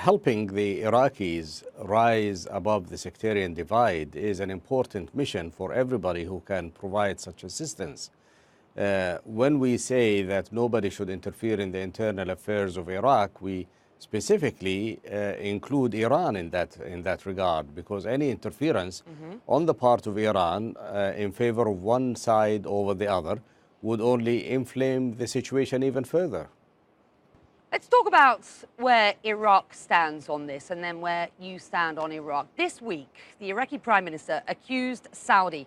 helping the Iraqis rise above the sectarian divide is an important mission for everybody who can provide such assistance. When we say that nobody should interfere in the internal affairs of Iraq, we specifically include Iran in that regard, because any interference on the part of Iran in favor of one side over the other would only inflame the situation even further. Let's talk about where Iraq stands on this and then where you stand on Iraq. This week, the Iraqi Prime Minister accused Saudi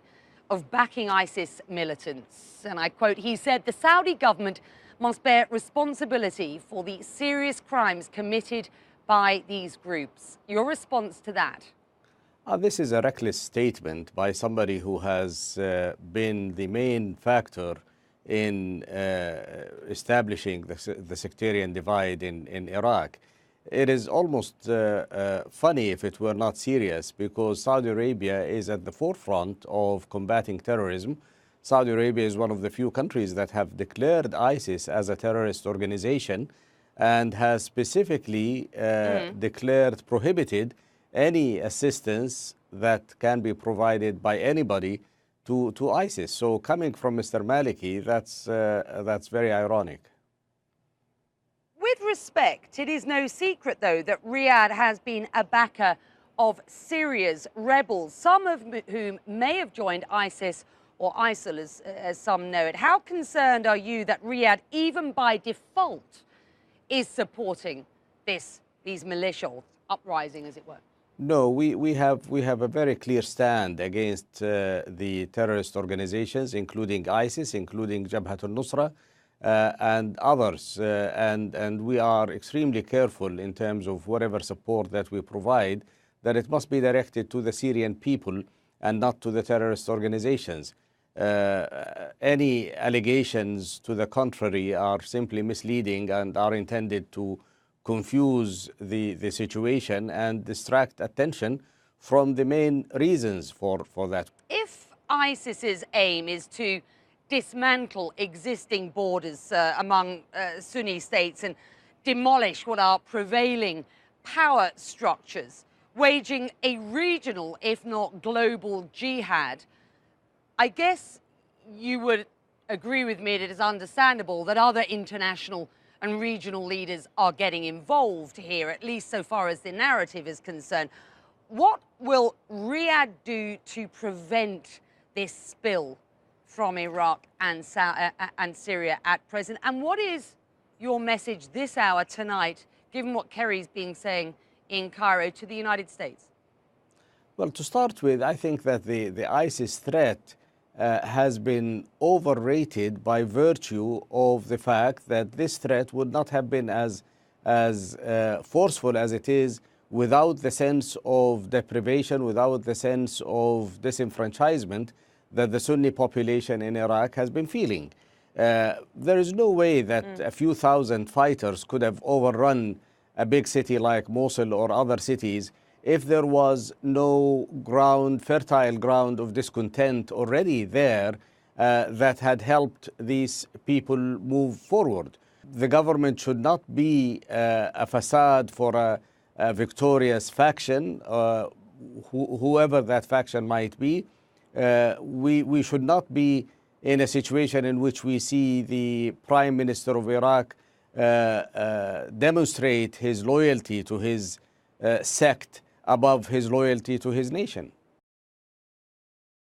of backing ISIS militants. And I quote, he said, "The Saudi government must bear responsibility for the serious crimes committed by these groups." Your response to that? This is a reckless statement by somebody who has been the main factor in establishing the sectarian divide in Iraq. It is almost funny if it were not serious, because Saudi Arabia is at the forefront of combating terrorism. Saudi Arabia is one of the few countries that have declared ISIS as a terrorist organization and has specifically prohibited any assistance that can be provided by anybody to ISIS. So coming from Mr. Maliki, that's very ironic. With respect, it is no secret, though, that Riyadh has been a backer of Syria's rebels, some of whom may have joined ISIS or ISIL, as some know it. How concerned are you that Riyadh, even by default, is supporting these militia uprising, as it were? No, we have a very clear stand against the terrorist organizations, including ISIS, including Jabhat al-Nusra, and others. And we are extremely careful in terms of whatever support that we provide, that it must be directed to the Syrian people and not to the terrorist organizations. Any allegations to the contrary are simply misleading and are intended to confuse the situation and distract attention from the main reasons for that. If ISIS's aim is to dismantle existing borders among Sunni states and demolish what are prevailing power structures, waging a regional, if not global, jihad, I guess you would agree with me that it is understandable that other international and regional leaders are getting involved here, at least so far as the narrative is concerned. What will Riyadh do to prevent this spill from Iraq and Syria at present? And what is your message this hour tonight, given what Kerry's been saying in Cairo, to the United States? Well, to start with, I think that the ISIS threat has been overrated by virtue of the fact that this threat would not have been as forceful as it is without the sense of deprivation, without the sense of disenfranchisement that the Sunni population in Iraq has been feeling. There is no way that a few thousand fighters could have overrun a big city like Mosul or other cities if there was no fertile ground of discontent already there that had helped these people move forward. The government should not be a facade for a victorious faction, whoever that faction might be. We should not be in a situation in which we see the Prime Minister of Iraq demonstrate his loyalty to his sect above his loyalty to his nation.